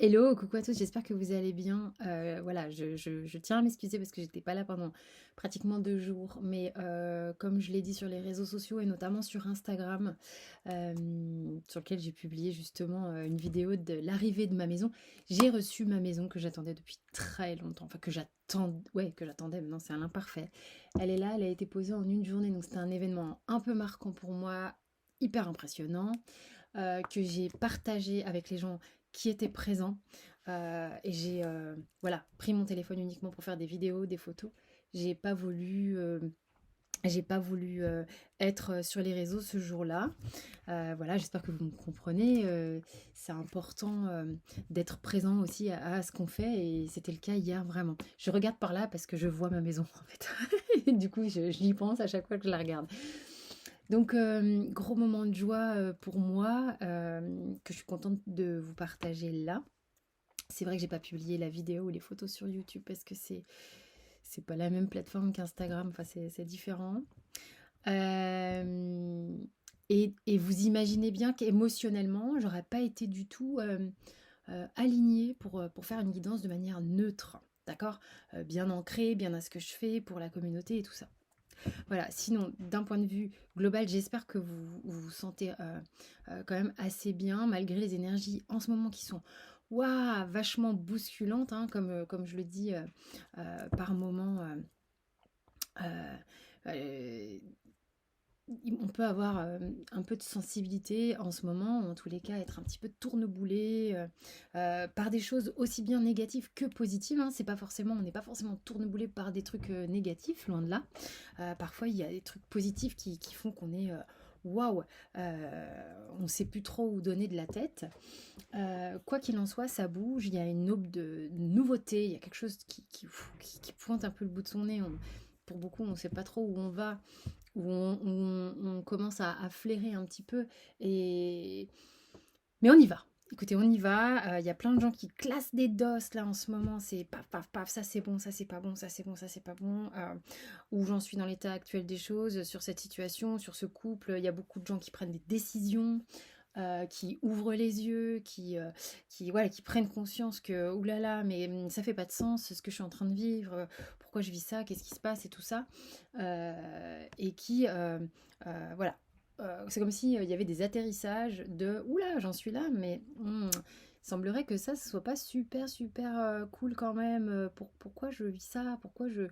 Hello, coucou à tous, j'espère que vous allez bien. Voilà, je tiens à m'excuser parce que j'étais pas là pendant pratiquement 2 jours, mais comme je l'ai dit sur les réseaux sociaux et notamment sur Instagram, sur lequel j'ai publié justement une vidéo de l'arrivée de ma maison, j'ai reçu ma maison que j'attendais depuis très longtemps, enfin que j'attendais, maintenant c'est un imparfait. Elle est là, elle a été posée en une journée, donc c'était un événement un peu marquant pour moi, hyper impressionnant que j'ai partagé avec les gens qui étaient présents. Et j'ai voilà, pris mon téléphone uniquement pour faire des vidéos, des photos. J'ai pas voulu, euh, j'ai pas voulu être sur les réseaux ce jour-là. Voilà, j'espère que vous me comprenez. C'est important d'être présent aussi à ce qu'on fait et c'était le cas hier vraiment. Je regarde par là parce que je vois ma maison en fait. Et du coup, j'y pense à chaque fois que je la regarde. Donc, gros moment de joie pour moi, que je suis contente de vous partager là. C'est vrai que j'ai pas publié la vidéo ou les photos sur YouTube parce que c'est pas la même plateforme qu'Instagram, enfin c'est différent. Euh, et vous imaginez bien qu'émotionnellement, j'aurais pas été du tout alignée pour faire une guidance de manière neutre, d'accord. Bien ancrée, bien à ce que je fais pour la communauté et tout ça. Voilà, sinon, d'un point de vue global, j'espère que vous sentez quand même assez bien, malgré les énergies en ce moment qui sont waouh, vachement bousculantes, hein, comme je le dis par moment. Euh, euh, on peut avoir un peu de sensibilité en ce moment, ou en tous les cas être un petit peu tourneboulé par des choses aussi bien négatives que positives, hein. C'est pas forcément, on n'est pas forcément tourneboulé par des trucs négatifs, loin de là. Parfois, il y a des trucs positifs qui font qu'on est waouh, on ne sait plus trop où donner de la tête. Quoi qu'il en soit, ça bouge, il y a une aube de nouveauté, il y a quelque chose qui pointe un peu le bout de son nez. Pour beaucoup, on ne sait pas trop où on va, où on commence à flairer un petit peu. Et... Mais on y va. Écoutez, on y va. Il y a plein de gens qui classent des doses là en ce moment. C'est paf, paf, paf, ça c'est bon, ça c'est pas bon, ça c'est bon, ça c'est pas bon. Où j'en suis dans l'état actuel des choses, sur cette situation, sur ce couple. Il y a beaucoup de gens qui prennent des décisions, qui ouvrent les yeux, voilà, qui prennent conscience que, oulala, mais ça fait pas de sens ce que je suis en train de vivre, pourquoi je vis ça, qu'est-ce qui se passe et tout ça. Et qui, voilà, c'est comme s'il y avait des atterrissages de oula, j'en suis là, mais il semblerait que ça, ce soit pas super, super cool quand même. Pourquoi je vis ça? Pourquoi j'ai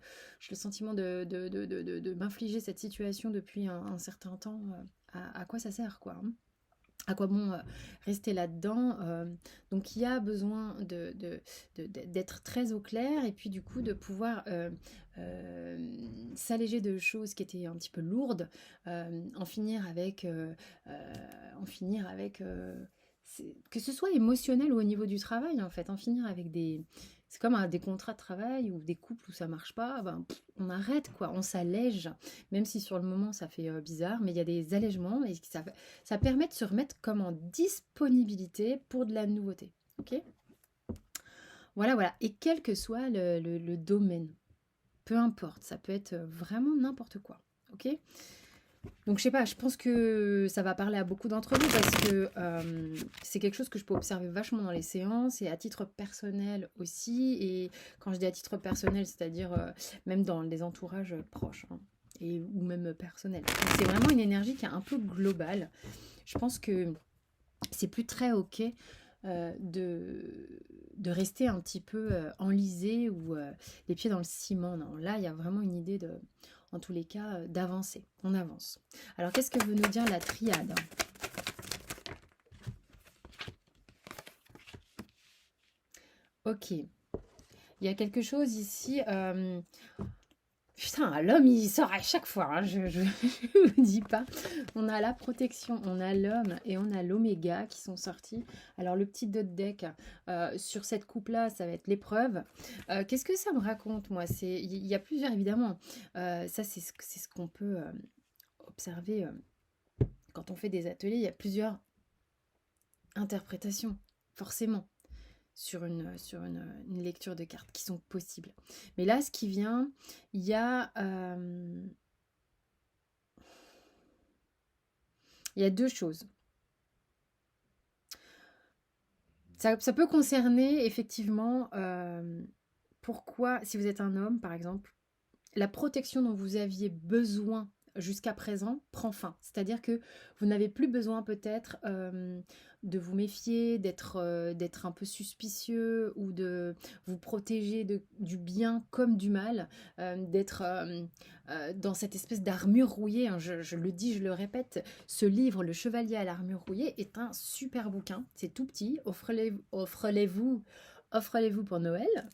le sentiment de m'infliger cette situation depuis un certain temps? À quoi ça sert, quoi, hein? À quoi bon rester là-dedans? Donc il y a besoin d'être très au clair et puis du coup de pouvoir s'alléger de choses qui étaient un petit peu lourdes, en finir avec, que ce soit émotionnel ou au niveau du travail en fait, en finir avec des... C'est comme des contrats de travail ou des couples où ça marche pas, ben, on arrête quoi, on s'allège, même si sur le moment ça fait bizarre, mais il y a des allègements et ça permet de se remettre comme en disponibilité pour de la nouveauté. Ok. Voilà, voilà. Et quel que soit le domaine, peu importe, ça peut être vraiment n'importe quoi. Ok. Donc je sais pas, je pense que ça va parler à beaucoup d'entre vous parce que c'est quelque chose que je peux observer vachement dans les séances et à titre personnel aussi. Et quand je dis à titre personnel, c'est-à-dire même dans les entourages proches, hein, ou même personnels. Donc, c'est vraiment une énergie qui est un peu globale. Je pense que c'est plus très ok de rester un petit peu enlisé ou les pieds dans le ciment. Non, là, il y a vraiment une idée de, en tous les cas, d'avancer. On avance. Alors, qu'est-ce que veut nous dire la triade? Ok. Il y a quelque chose ici. Putain, l'homme, il sort à chaque fois, hein, je vous dis pas. On a la protection, on a l'homme et on a l'oméga qui sont sortis. Alors, le petit dot deck sur cette coupe-là, ça va être l'épreuve. Qu'est-ce que ça me raconte, moi? Il y a plusieurs, évidemment. Ça, c'est ce qu'on peut observer quand on fait des ateliers. Il y a plusieurs interprétations, forcément, sur une lecture de cartes qui sont possibles. Mais là, ce qui vient, il y a... il y a deux choses. Ça peut concerner effectivement, pourquoi si vous êtes un homme, par exemple, la protection dont vous aviez besoin jusqu'à présent prend fin. C'est-à-dire que vous n'avez plus besoin peut-être de vous méfier, d'être un peu suspicieux ou de vous protéger du bien comme du mal, d'être dans cette espèce d'armure rouillée, hein. Je le dis, je le répète, ce livre, Le Chevalier à l'armure rouillée, est un super bouquin. C'est tout petit, offrez-les-vous pour Noël.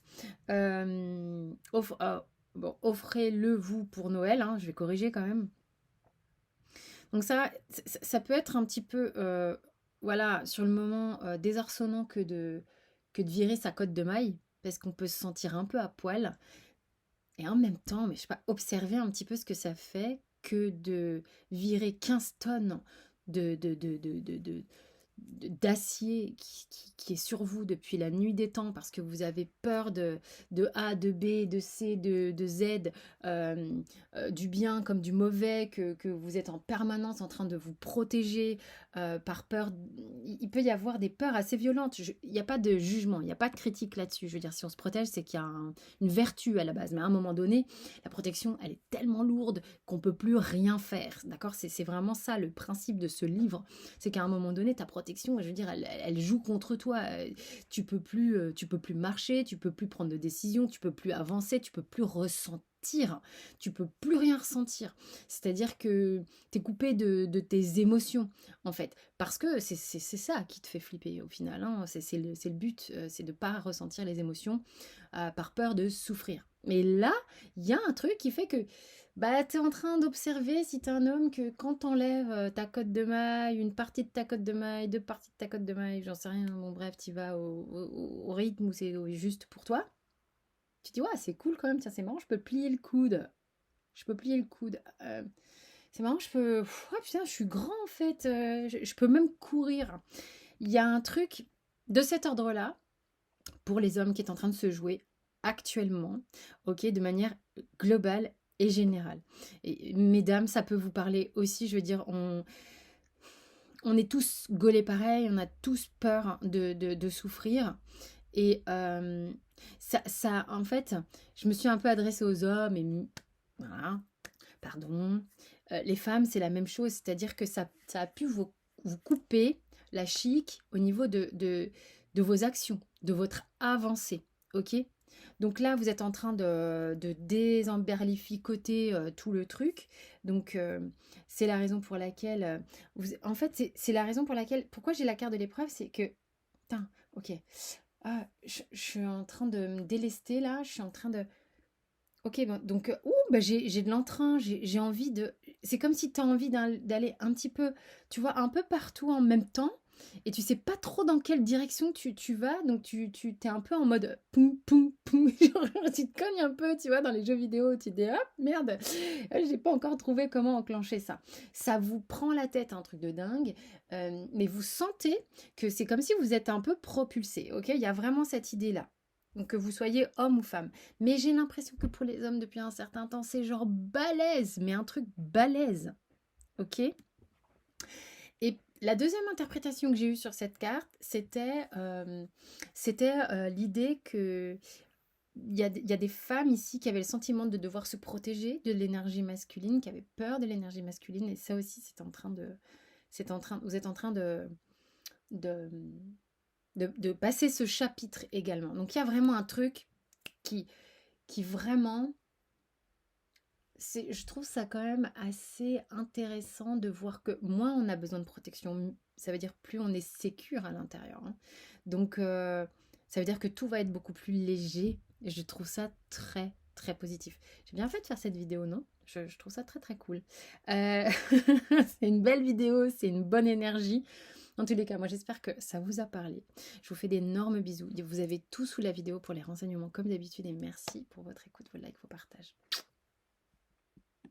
Bon, offrez-le vous pour Noël, hein, je vais corriger quand même. Donc ça peut être un petit peu, voilà, sur le moment, désarçonnant que de virer sa cotte de maille, parce qu'on peut se sentir un peu à poil. Et en même temps, mais je sais pas, observer un petit peu ce que ça fait que de virer 15 tonnes d'acier qui est sur vous depuis la nuit des temps parce que vous avez peur de A, de B, de C, de Z, du bien comme du mauvais, que vous êtes en permanence en train de vous protéger par peur. Il peut y avoir des peurs assez violentes. Il n'y a pas de jugement, il n'y a pas de critique là-dessus. Je veux dire, si on se protège, c'est qu'il y a une vertu à la base. Mais à un moment donné, la protection, elle est tellement lourde qu'on peut plus rien faire. D'accord? C'est vraiment ça le principe de ce livre. C'est qu'à un moment donné, ta protection, je veux dire, elle joue contre toi. Tu peux plus marcher, tu peux plus prendre de décision, tu peux plus avancer, tu peux plus ressentir, tu peux plus rien ressentir. C'est-à-dire que tu es coupé de tes émotions, en fait. Parce que c'est ça qui te fait flipper au final, hein. C'est le but, c'est de ne pas ressentir les émotions par peur de souffrir. Mais là, il y a un truc qui fait que bah, tu es en train d'observer si tu es un homme que quand t'enlèves ta cotte de maille, une partie de ta cotte de maille, deux parties de ta cotte de maille, j'en sais rien, bon bref, tu vas au rythme où c'est juste pour toi. Tu te dis, ouais, c'est cool quand même, tiens, c'est marrant, je peux plier le coude. Je peux plier le coude. C'est marrant, je peux. Oh putain, je suis grand en fait. Je peux même courir. Il y a un truc de cet ordre-là pour les hommes qui est en train de se jouer actuellement, ok, de manière globale et générale. Et mesdames, ça peut vous parler aussi, je veux dire, on est tous gaulés pareil, on a tous peur de souffrir. Et en fait, je me suis un peu adressée aux hommes et voilà, pardon. Les femmes, c'est la même chose, c'est-à-dire que ça a pu vous couper la chic au niveau de vos actions, de votre avancée, ok? Donc là, vous êtes en train de désemberlificoter tout le truc. Donc, c'est la raison pour laquelle... en fait, c'est la raison pour laquelle... Pourquoi j'ai la carte de l'épreuve, c'est que... Putain, ok. Ah, je suis en train de me délester là, je suis en train de... Ok, bon, donc, bah, j'ai de l'entrain, j'ai envie de... C'est comme si tu as envie d'aller un petit peu, tu vois, un peu partout en même temps, et tu sais pas trop dans quelle direction tu vas, donc tu t'es un peu en mode poum, poum, poum, genre, tu te cognes un peu, tu vois, dans les jeux vidéo, tu te dis, hop, merde, j'ai pas encore trouvé comment enclencher ça. Ça vous prend la tête, un truc de dingue, mais vous sentez que c'est comme si vous êtes un peu propulsé, ok? Il y a vraiment cette idée-là. Donc que vous soyez homme ou femme. Mais j'ai l'impression que pour les hommes, depuis un certain temps, c'est genre balèze, mais un truc balèze. Ok? Et la deuxième interprétation que j'ai eue sur cette carte, c'était l'idée que il y a des femmes ici qui avaient le sentiment de devoir se protéger de l'énergie masculine, qui avaient peur de l'énergie masculine, et ça aussi, vous êtes en train de, de passer ce chapitre également. Donc il y a vraiment un truc qui vraiment, je trouve ça quand même assez intéressant de voir que moins on a besoin de protection, ça veut dire plus on est sécure à l'intérieur, hein. Donc ça veut dire que tout va être beaucoup plus léger, et je trouve ça très très positif. J'ai bien fait de faire cette vidéo, non? Je trouve ça très très cool. C'est une belle vidéo, c'est une bonne énergie. En tous les cas, moi j'espère que ça vous a parlé. Je vous fais d'énormes bisous. Vous avez tout sous la vidéo pour les renseignements comme d'habitude, et merci pour votre écoute, vos likes, vos partages.